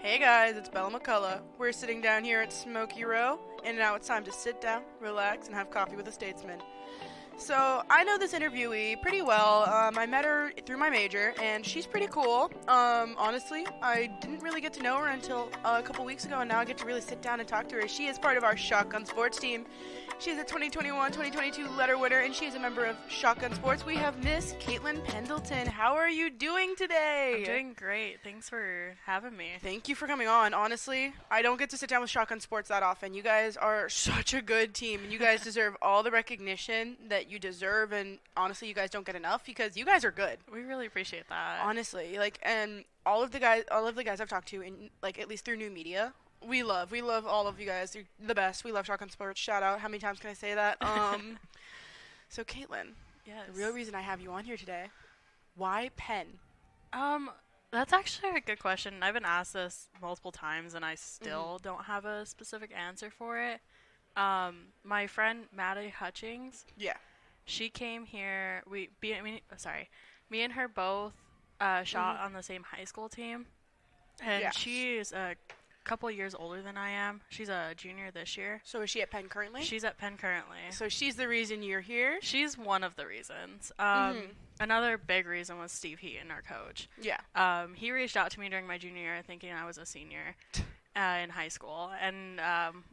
Hey guys, it's Bella McCullough. We're sitting down here at Smoky Row, and now it's time to sit down, relax, and have coffee with a Statesman. So, I know this interviewee pretty well. I met her through my major, and she's pretty cool. Honestly, I didn't really get to know her until a couple weeks ago, and now I get to really sit down and talk to her. She is part of our Shotgun Sports team. She's a 2021-2022 letter winner, and she's a member of Shotgun Sports. We have Miss Caytlin Pendelton. How are you doing today? I'm doing great. Thanks for having me. Thank you for coming on. Honestly, I don't get to sit down with Shotgun Sports that often. You guys are such a good team, and you guys deserve all the recognition that you deserve, and honestly, you guys don't get enough because you guys are good. We really appreciate that. Honestly, and all of the guys I've talked to, in at least through new media, we love all of you guys. You're the best. We love Shotgun Sports. Shout out. How many times can I say that? So Caytlin, Yes. the real reason I have you on here today, why Penn? That's actually a good question. I've been asked this multiple times, and I still don't have a specific answer for it. My friend Maddie Hutchings, Yeah. she came here. Me and her both shot on the same high school team, and Yes. she's a couple years older than I am. She's a junior this year. So is she at Penn currently? She's at Penn currently. So she's the reason you're here? She's one of the reasons. Another big reason was Steve Heaton, our coach. Yeah. He reached out to me during my junior year thinking I was a senior in high school. And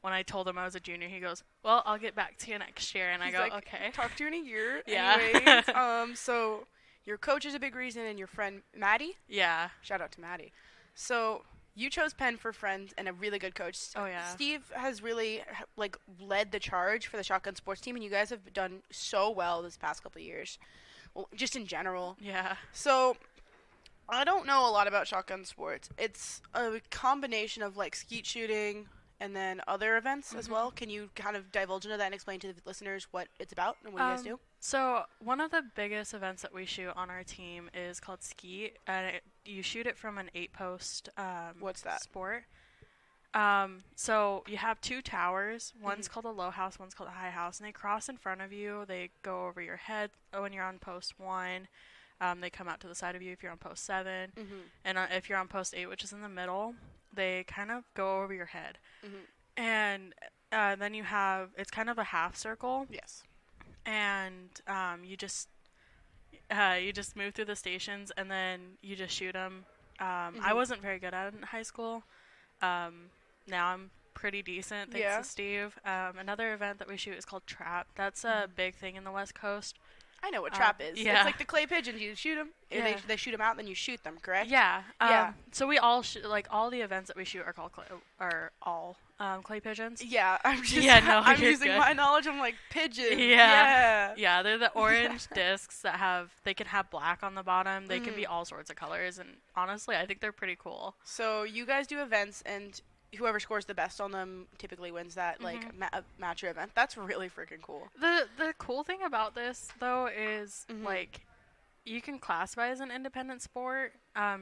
when I told him I was a junior, he goes, well, I'll get back to you next year. And He's I go, like, okay. Talk to you in a year. Yeah. Anyways, so your coach is a big reason, and your friend Maddie? Yeah. Shout out to Maddie. So you chose Penn for friends and a really good coach. Oh, yeah. Steve has really led the charge for the Shotgun Sports team, and you guys have done so well this past couple of years. Well, just in general. Yeah. So I don't know a lot about Shotgun Sports. It's a combination of skeet shooting and then other events as well. Can you kind of divulge into that and explain to the listeners what it's about and what you guys do? So one of the biggest events that we shoot on our team is called skeet. And you shoot it from an 8-post What's that? sport. So you have two towers. One's called a low house, one's called a high house, and they cross in front of you. They go over your head when you're on post 1. They come out to the side of you if you're on post 7. And if you're on post 8, which is in the middle, they kind of go over your head. And then you have, it's kind of a half circle. Yes. And you just move through the stations, and then you just shoot them. I wasn't very good at it in high school. Now I'm pretty decent, thanks to Steve. Another event that we shoot is called Trap. That's a big thing in the West Coast. I know what trap is. Yeah. It's like the clay pigeons. You shoot them. Yeah. They shoot them out, then you shoot them, correct? Yeah. Yeah. So we all all the events that we shoot are called clay pigeons. Yeah, I'm just I'm you're using good. my knowledge. I'm like pigeons. Yeah. Yeah, they're the orange discs that they can have black on the bottom. They can be all sorts of colors, and honestly, I think they're pretty cool. So you guys do events, and whoever scores the best on them typically wins that match or event. That's really freaking cool. The cool thing about this though is you can classify as an independent sport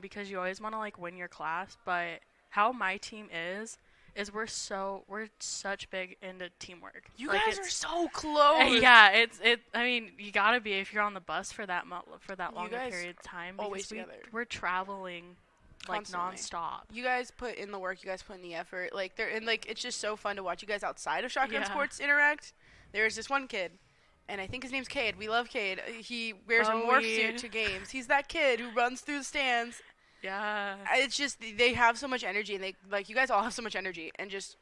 because you always want to win your class, but how my team is we're such big into teamwork. You guys are so close. Yeah, I mean, you gotta be if you're on the bus for that long a period of time. Always because together. We're traveling Constantly. nonstop. You guys put in the work. You guys put in the effort. It's just so fun to watch you guys outside of Shotgun Sports interact. There's this one kid, and I think his name's Cade. We love Cade. He wears a morph suit to games. He's that kid who runs through the stands. Yeah. It's just they have so much energy, and they you guys all have so much energy, and just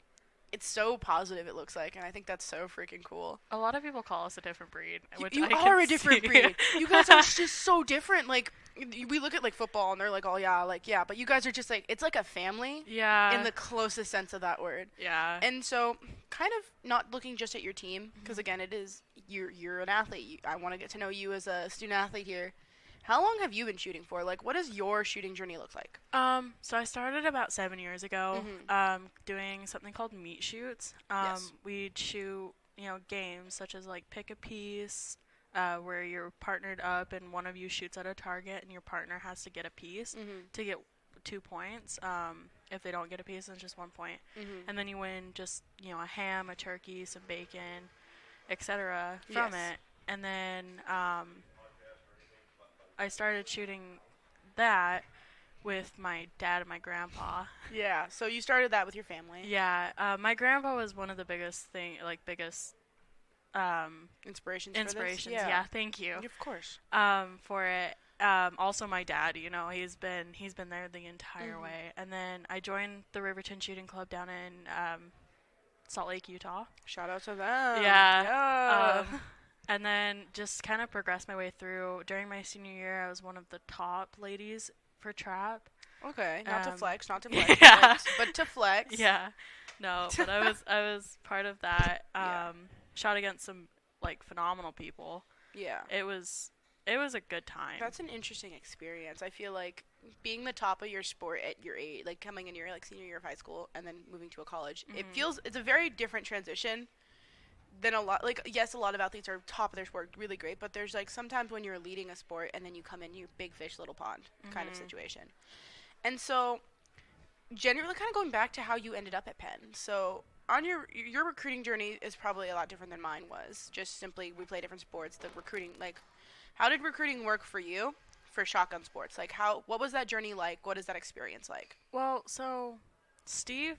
it's so positive. It looks like, and I think that's so freaking cool. A lot of people call us a different breed. You are a different breed. You guys are just so different. We look at football, and they're like, oh yeah, but you guys are just it's like a family. Yeah. In the closest sense of that word. Yeah. And so, kind of not looking just at your team, because again, it is you're an athlete. I want to get to know you as a student athlete here. How long have you been shooting for? What does your shooting journey look like? So I started about 7 years ago, doing something called meet shoots. Yes. We'd shoot, games such as pick a piece, where you're partnered up and one of you shoots at a target and your partner has to get a piece to get 2 points. If they don't get a piece, then it's just 1 point. And then you win just, a ham, a turkey, some bacon, etc. from it. And then I started shooting that, with my dad and my grandpa. Yeah. So you started that with your family. Yeah, my grandpa was one of the biggest Inspirations. inspirations. For this? Yeah, thank you. Of course. For it. Also my dad, he's been there the entire way. And then I joined the Riverton Shooting Club down in Salt Lake, Utah. Shout out to them. Yeah. And then just kind of progressed my way through. During my senior year, I was one of the top ladies for trap. Okay, not to flex, Yeah. but to flex. Yeah. No, but I was part of that. Shot against some phenomenal people. Yeah. It was a good time. That's an interesting experience. I feel like being the top of your sport at your age, coming in your senior year of high school and then moving to a college, it's a very different transition than a lot. Yes, a lot of athletes are top of their sport, really great, but there's sometimes when you're leading a sport and then you come in, you're big fish, little pond kind of situation. And so, generally, kind of going back to how you ended up at Penn. So, on your recruiting journey is probably a lot different than mine was. Just simply, we play different sports. The recruiting, how did recruiting work for you for shotgun sports? What was that journey like? What is that experience like? Well, so Steve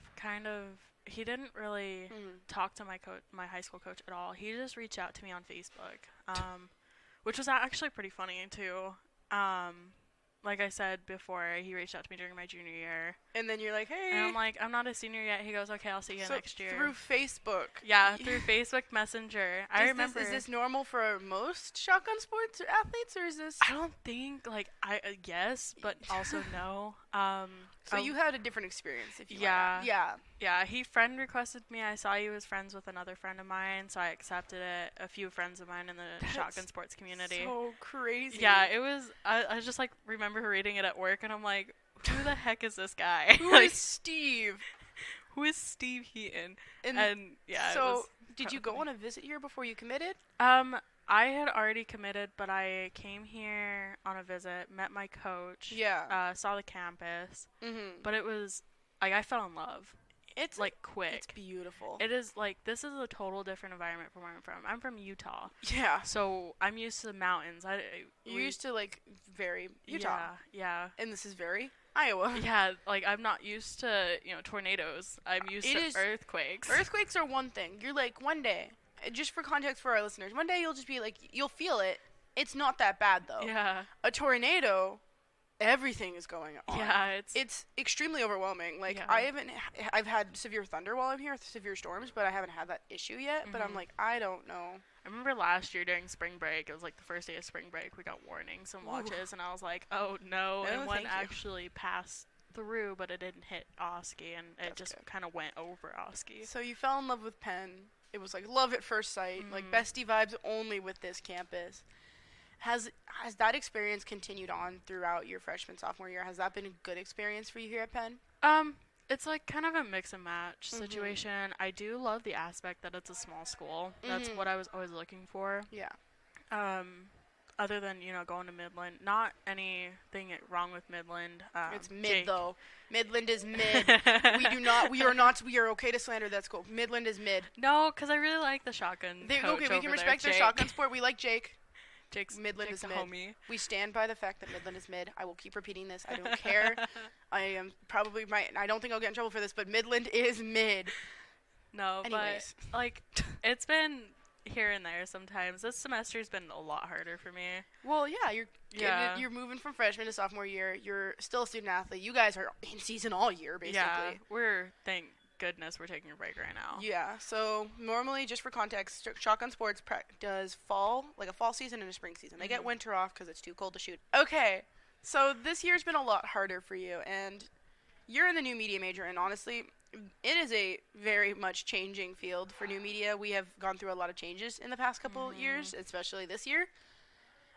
he didn't really talk to my high school coach at all. He just reached out to me on Facebook, which was actually pretty funny too. Like I said before, he reached out to me during my junior year. And then you're like, hey. And I'm like, I'm not a senior yet. He goes, okay, I'll see you next year. Through Facebook. Yeah, through Facebook Messenger. I remember. Is this normal for most shotgun sports athletes, or is this? I don't think, yes, but also no. So you had a different experience, if you yeah. Yeah. Yeah, he friend requested me. I saw he was friends with another friend of mine, so I accepted it. A few friends of mine in the shotgun sports community. So crazy. Yeah, it was. I just remember reading it at work, and I'm like, who the heck is this guy? Who is Steve? Who is Steve Heaton? And yeah. So did you go on a visit here before you committed? I had already committed, but I came here on a visit, met my coach. Yeah. Saw the campus. Mm-hmm. But it was I fell in love. It's quick. It's beautiful. It is this is a total different environment from where I'm from. I'm from Utah. Yeah. So I'm used to the mountains. You're used to very Utah. Yeah. And this is very Iowa. Yeah, I'm not used to, tornadoes. I'm used to earthquakes. Earthquakes are one thing. You're one day, just for context for our listeners, one day you'll just be you'll feel it. It's not that bad though. Yeah. A tornado, everything is going on. Yeah, it's extremely overwhelming. Yeah. I've had severe thunder while I'm here, severe storms, but I haven't had that issue yet. But I'm I don't know. I remember last year during spring break, it was the first day of spring break, we got warnings and watches, and I was like, oh no, and one actually passed through, but it didn't hit Oski, and it just kind of went over Oski. So you fell in love with Penn. It was love at first sight, bestie vibes only with this campus. Has that experience continued on throughout your freshman, sophomore year? Has that been a good experience for you here at Penn? It's kind of a mix and match situation. I do love the aspect that it's a small school. That's what I was always looking for. Yeah. Other than, going to Midland. Not anything wrong with Midland. It's mid, though. Midland is mid. We are okay to slander that school. Midland is mid. No, because I really like the shotgun coach we can respect their shotgun sport. We like Jake. Jake's is a mid. Homie. We stand by the fact that Midland is mid. I will keep repeating this. I don't care. I don't think I'll get in trouble for this, but Midland is mid. No, anyways. But it's been here and there sometimes. This semester's been a lot harder for me. Well, yeah, you're moving from freshman to sophomore year. You're still a student athlete. You guys are in season all year, basically. Yeah, thank goodness we're taking a break right now. Yeah, so normally, just for context, shotgun sports does fall, a fall season and a spring season. They get winter off because it's too cold to shoot. Okay, so this year's been a lot harder for you, and you're in the new media major, and honestly, it is a very much changing field for new media. We have gone through a lot of changes in the past couple years, especially this year.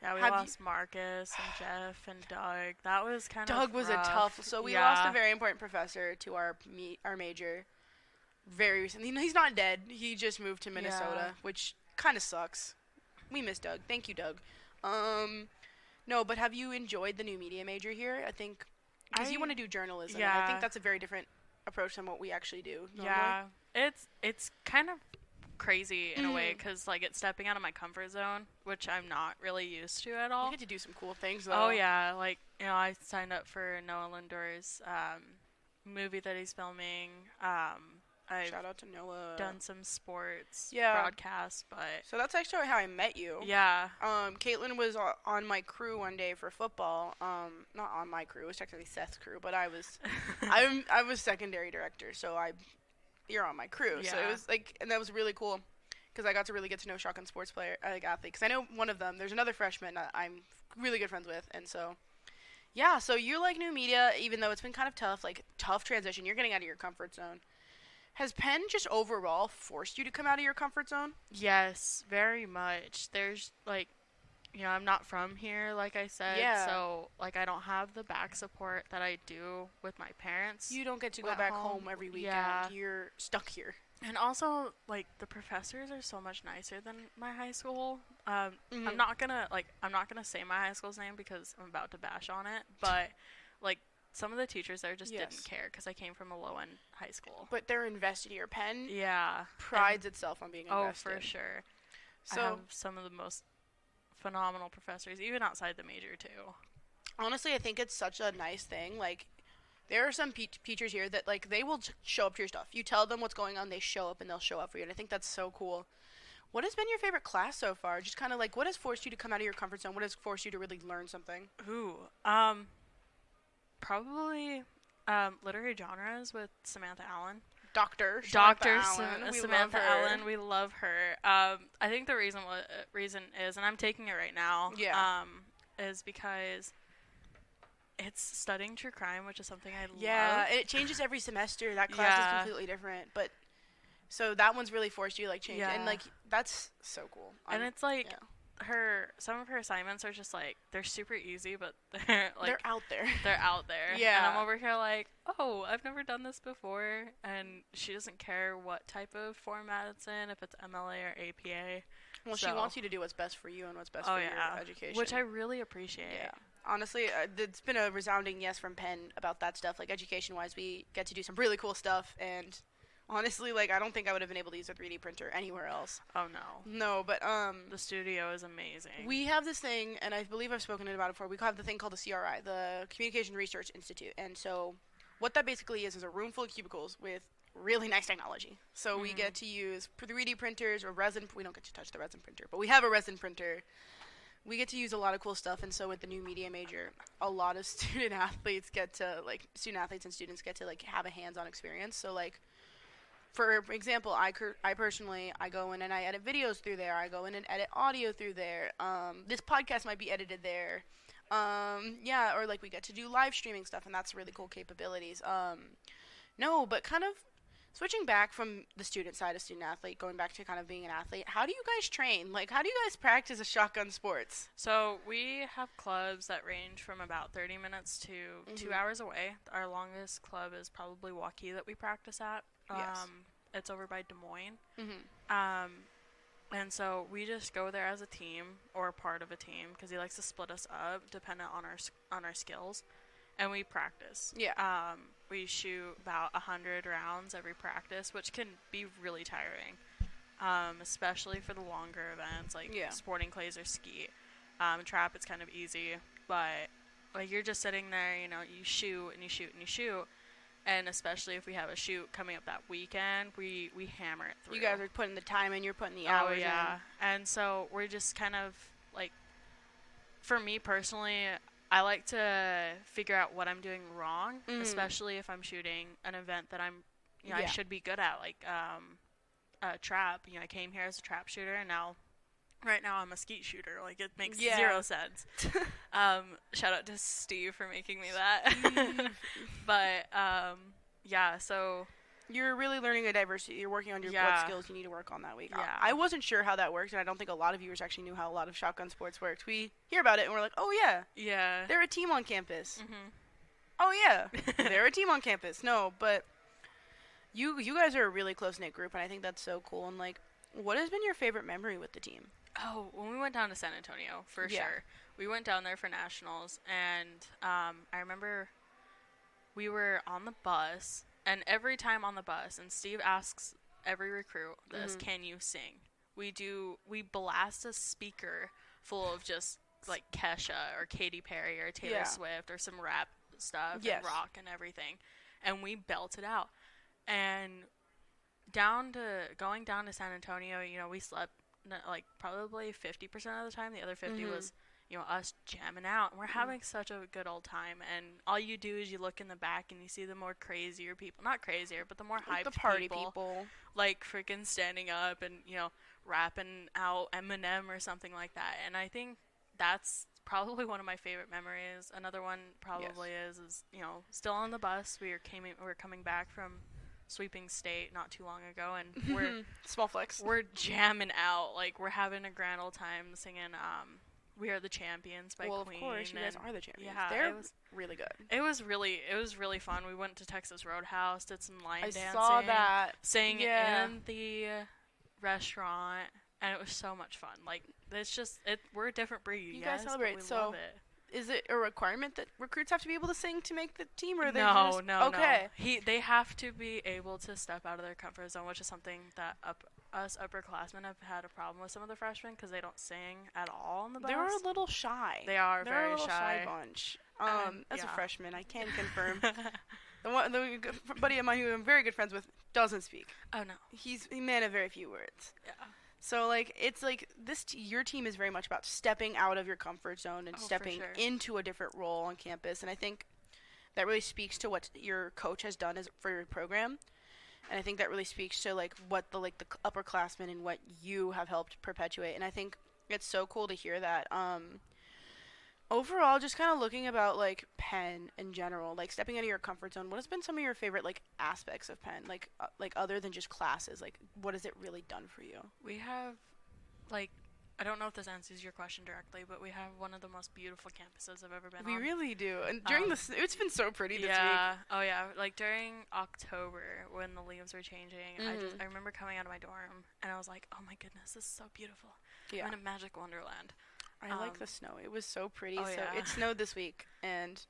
Yeah, we lost Marcus and Jeff and Doug. That was kind of Doug was a tough. So we lost a very important professor to our major very recently. He's not dead. He just moved to Minnesota, which kind of sucks. We miss Doug. Thank you, Doug. No, but have you enjoyed the new media major here? I think because you want to do journalism. Yeah. And I think that's a very different approach than what we actually do normally. Yeah, it's kind of crazy in a way because, like, it's stepping out of my comfort zone, which I'm not really used to at all. You get to do some cool things, though. Oh, yeah. Like, you know, I signed up for Noah Lindor's movie that he's filming. I've Shout out to Noah. done some sports broadcasts, but... So that's actually how I met you. Yeah. Caitlin was on my crew one day for football. Not on my crew. It was technically Seth's crew, but I was... I was secondary director, so you're on my crew. Yeah. So it was, like... And that was really cool, because I got to really get to know shotgun sports player, like, athlete. Because I know one of them. There's another freshman that I'm really good friends with, and so... Yeah, so you like new media, even though it's been kind of tough, like, tough transition. You're getting out of your comfort zone. Has Penn just overall forced you to come out of your comfort zone? Yes, very much. There's, like, you know, I'm not from here, like I said. Yeah. So, like, I don't have the back support that I do with my parents. You don't get to go at back home every weekend. Yeah. You're stuck here. And also, like, the professors are so much nicer than my high school. I'm Mhm. not gonna say my high school's name because I'm about to bash on it. But, like, some of the teachers there just Yes. didn't care because I came from a low-end high school. But they're invested here. Penn Yeah. prides itself on being invested. Oh, for sure. So, I have some of the most phenomenal professors, even outside the major, too. honestly, I think it's such a nice thing. Like, there are some teachers here that, like, they will show up to your stuff. You tell them what's going on, they show up, and they'll show up for you. And I think that's so cool. What has been your favorite class so far? Just kind of, like, what has forced you to come out of your comfort zone? What has forced you to really learn something? Ooh, probably literary genres with Samantha Allen. Dr. Samantha Samantha Allen, we love her. I think the reason is, and I'm taking it right now, is because it's studying true crime, which is something I love. Yeah, it changes every semester. That class is completely different, but so that one's really forced you to, like, change, and, like, that's so cool. And it's like some of her assignments are just like they're super easy, but they're like they're out there. They're out there. Yeah. And I'm over here like, oh, I've never done this before, and she doesn't care what type of format it's in, if it's MLA or APA. Well, she wants you to do what's best for you and what's best for your education, which I really appreciate. Yeah. Honestly, it's been a resounding yes from Penn about that stuff. Like, education-wise, we get to do some really cool stuff, and honestly, like, I don't think I would have been able to use a 3D printer anywhere else. Oh, no. No, but, the studio is amazing. We have this thing, and I believe I've spoken about it before. We have the thing called the CRI, the Communication Research Institute. And so what that basically is a room full of cubicles with really nice technology. So we get to use 3D printers or resin. We don't get to touch the resin printer, but we have a resin printer. We get to use a lot of cool stuff, and so with the new media major, a lot of student athletes and students get to, like, have a hands-on experience. So, like, for example, I personally go in and I edit videos through there. I go in and edit audio through there. This podcast might be edited there. Or, like, we get to do live streaming stuff, and that's really cool capabilities. No, but kind of switching back from the student side of student athlete, going back to kind of being an athlete, how do you guys train? Like, how do you guys practice a shotgun sports? So we have clubs that range from about 30 minutes to 2 hours away. Our longest club is probably Waukee that we practice at. Yes. It's over by Des Moines. And so we just go there as a team or part of a team because he likes to split us up dependent on our skills, and we practice. Yeah. We shoot about 100 rounds every practice, which can be really tiring, especially for the longer events like sporting clays or skeet. Trap, it's kind of easy, but, like, you're just sitting there, you know, you shoot and you shoot and you shoot. And especially if we have a shoot coming up that weekend, we hammer it through. You guys are putting the time in, you're putting the hours in. And so we're just kind of, like, for me personally, I like to figure out what I'm doing wrong, especially if I'm shooting an event that I should be good at, like trap. You know, I came here as a trap shooter, and right now I'm a skeet shooter. Like, it makes zero sense. Shout out to Steve for making me that. But, so you're really learning a diversity. You're working on what skills you need to work on that week. Yeah. I wasn't sure how that worked, and I don't think a lot of viewers actually knew how a lot of shotgun sports worked. We hear about it, and we're like, oh, yeah. Yeah. They're a team on campus. Oh, yeah. They're a team on campus. No, but you guys are a really close-knit group, and I think that's so cool. And, like, what has been your favorite memory with the team? Oh, when we went down to San Antonio, for sure. We went down there for nationals, and I remember we were on the bus, and every time on the bus, and Steve asks every recruit this. Can you sing? We blast a speaker full of just like Kesha or Katy Perry or Taylor Swift or some rap stuff and rock and everything, and we belt it out. And going down to San Antonio, you know, we slept like probably 50% of the time. The other 50 was, you know, us jamming out, and we're having such a good old time. And all you do is you look in the back and you see the more crazier people, not crazier, but the more hyped the party people, like freaking standing up and, you know, rapping out Eminem or something like that. And I think that's probably one of my favorite memories. Another one probably is, you know, still on the bus. We're coming back from sweeping state not too long ago, and we're small flex. We're jamming out, like we're having a grand old time singing "We Are the Champions" by Queen. Of course, you guys are the champions. Yeah, they're really good. It was really fun. We went to Texas Roadhouse, did some line dancing. I saw that. Sang in the restaurant, and it was so much fun. Like it's just we're a different breed. You guys celebrate, we so love it. Is it a requirement that recruits have to be able to sing to make the team, or no? Okay. They have to be able to step out of their comfort zone, which is something that us upperclassmen have had a problem with some of the freshmen because they don't sing at all on the bus. They're a little shy. They're very a little shy bunch. As a freshman, I can confirm. the buddy of mine who I'm very good friends with doesn't speak. Oh no, he's a man of very few words. Yeah. So, like, it's like your team is very much about stepping out of your comfort zone and stepping into a different role on campus. And I think that really speaks to what your coach has done for your program. And I think that really speaks to, like, what the upperclassmen and what you have helped perpetuate. And I think it's so cool to hear that. Overall, just kind of looking about, like, Penn in general, like, stepping out of your comfort zone, what has been some of your favorite, like, aspects of Penn? Like other than just classes, like, what has it really done for you? We have, like, I don't know if this answers your question directly, but we have one of the most beautiful campuses I've ever been on. We really do. And during it's been so pretty this week. Yeah. Oh, yeah. Like, during October, when the leaves were changing, I remember coming out of my dorm, and I was like, oh, my goodness, this is so beautiful. Yeah. I'm in a magic wonderland. I like the snow. It was so pretty. Oh, yeah. It snowed this week, and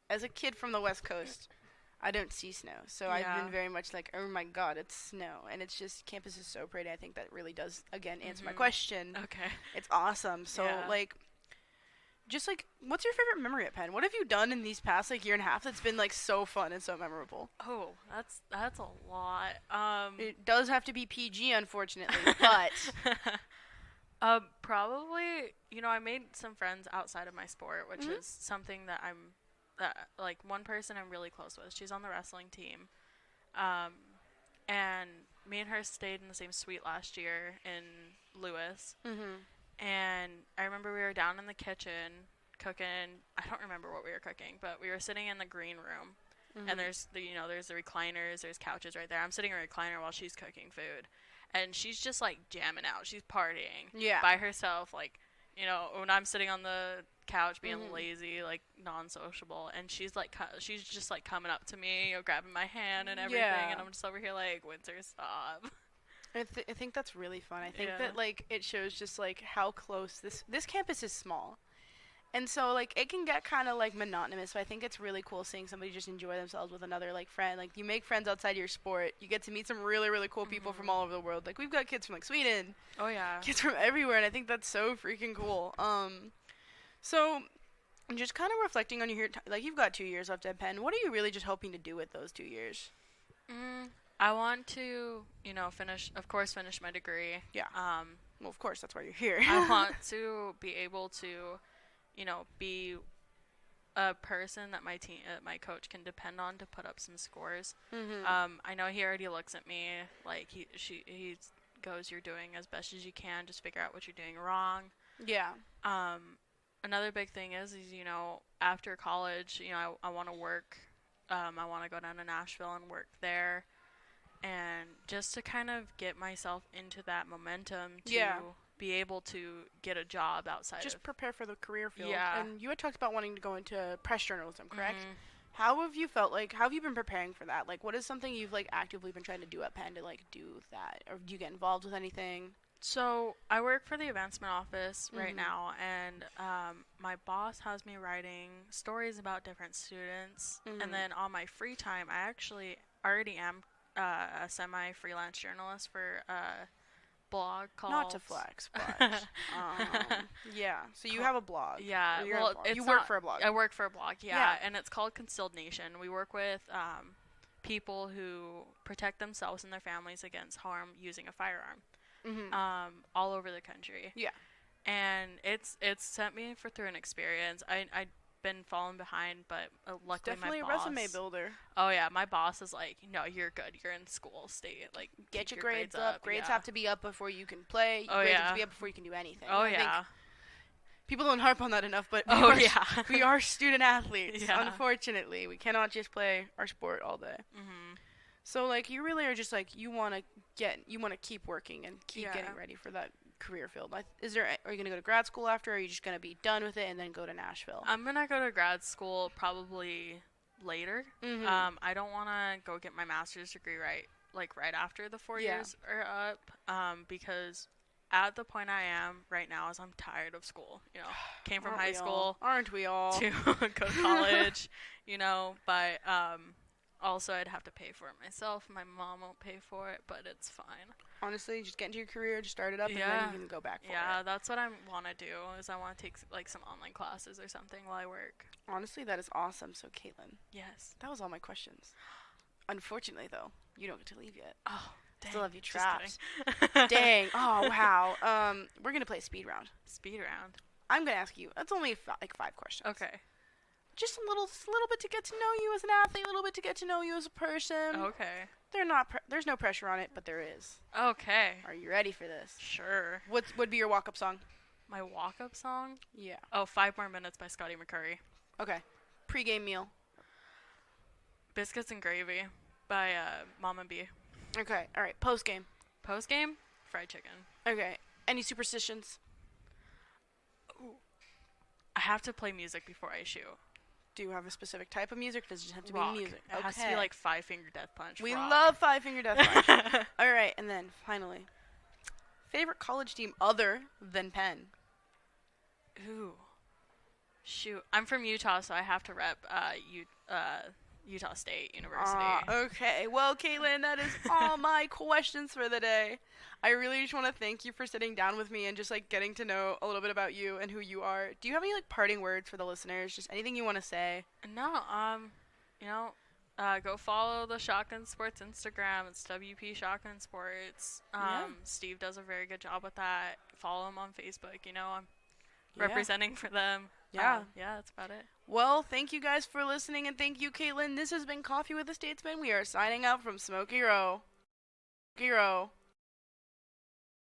as a kid from the West Coast, I don't see snow. So I've been very much like, oh my God, it's snow. And it's just, campus is so pretty. I think that really does, again, answer my question. Okay. It's awesome. So, like, just like, what's your favorite memory at Penn? What have you done in these past, like, year and a half that's been, like, so fun and so memorable? Oh, that's a lot. It does have to be PG, unfortunately, but... Probably, you know, I made some friends outside of my sport, which is something that like, one person I'm really close with. She's on the wrestling team. And me and her stayed in the same suite last year in Lewis. And I remember we were down in the kitchen cooking. I don't remember what we were cooking, but we were sitting in the green room. And there's the recliners, there's couches right there. I'm sitting in a recliner while she's cooking food. And she's just, like, jamming out. She's partying by herself, like, you know, when I'm sitting on the couch being lazy, like, non-sociable. And she's just, like, coming up to me, you know, grabbing my hand and everything. And I'm just over here, like, Windsor, stop. I think that's really fun. I think that, like, it shows just, like, how close this campus is small. And so, like, it can get kind of, like, monotonous. So I think it's really cool seeing somebody just enjoy themselves with another, like, friend. Like, you make friends outside your sport. You get to meet some really, really cool people from all over the world. Like, we've got kids from, like, Sweden. Oh, yeah. Kids from everywhere, and I think that's so freaking cool. So, just kind of reflecting on your, like, you've got 2 years left at Penn. What are you really just hoping to do with those 2 years? I want to, you know, finish my degree. Yeah. Well, of course, that's why you're here. I want to be able to, you know, be a person that my coach can depend on to put up some scores. I know he already looks at me like he goes, "You're doing as best as you can. Just figure out what you're doing wrong." Yeah. Another big thing is you know, after college, you know, I want to work. I want to go down to Nashville and work there, and just to kind of get myself into that momentum to be able to get a job outside. Just prepare for the career field. Yeah. And you had talked about wanting to go into press journalism, correct? How have you been preparing for that? Like, what is something you've, like, actively been trying to do at Penn to, like, do that? Or do you get involved with anything? So I work for the advancement office right now, and my boss has me writing stories about different students. And then on my free time, I actually already am a semi-freelance journalist for a blog called... Not to flex, but yeah. So you have a blog. Yeah. Well, you work for a blog. I work for a blog. Yeah. And it's called Concealed Nation. We work with people who protect themselves and their families against harm using a firearm. All over the country. Yeah. And it's sent me through an experience. I've been falling behind, but luckily definitely my boss... a resume builder. Oh, yeah. My boss is like, no, you're good. You're in school. Stay, like, get your grades up. Grades have to be up before you can play. Oh, grades have to be up before you can do anything. Oh, yeah. People don't harp on that enough, but we are student athletes. Yeah. Unfortunately, we cannot just play our sport all day. So, like, you really are just, like, you want to keep working and keep getting ready for that career field. Are you going to go to grad school after, or are you just going to be done with it and then go to Nashville? I'm going to go to grad school probably later. I don't want to go get my master's degree right after the 4 years are up, because at the point I am right now is I'm tired of school. You know, came from high school. Aren't we all? To go to college, you know, but also I'd have to pay for it myself. My mom won't pay for it, but it's fine. Honestly, just get into your career, just start it up, and then you can go back for it. Yeah, that's what I want to do, is I want to take, like, some online classes or something while I work. Honestly, that is awesome. So, Caitlin. Yes. That was all my questions. Unfortunately, though, you don't get to leave yet. Oh, dang. Still have you trapped. Dang. Oh, wow. We're going to play a speed round. Speed round? I'm going to ask you. That's only, 5 questions. Okay. Just a little bit to get to know you as an athlete, a little bit to get to know you as a person. Okay. There's no pressure on it, but there is. Okay. Are you ready for this? Sure. What would be your walk-up song? My walk-up song? Yeah. Oh, 5 More Minutes by Scotty McCurry. Okay. Pre-game meal? Biscuits and Gravy by Mama B. Okay. All right. Post-game? Post-game? Fried chicken. Okay. Any superstitions? Ooh. I have to play music before I shoot. Do you have a specific type of music? Does it just have to Rock. be music? It has to be like Five Finger Death Punch. We rock. love Five Finger Death Punch. All right, and then finally, favorite college team other than Penn? Ooh, shoot! I'm from Utah, so I have to rep Utah State University. Okay. Well, Caitlin, that is all my questions for the day. I really just want to thank you for sitting down with me and just, like, getting to know a little bit about you and who you are. Do you have any, like, parting words for the listeners? Just anything you want to say? No, go follow the Shotgun Sports Instagram. It's WP Shotgun Sports. Steve does a very good job with that. Follow him on Facebook. You know, I'm representing for them. Yeah. That's about it. Well, thank you guys for listening, and thank you, Caitlin. This has been Coffee with the Statesmen. We are signing out from Smoky Row.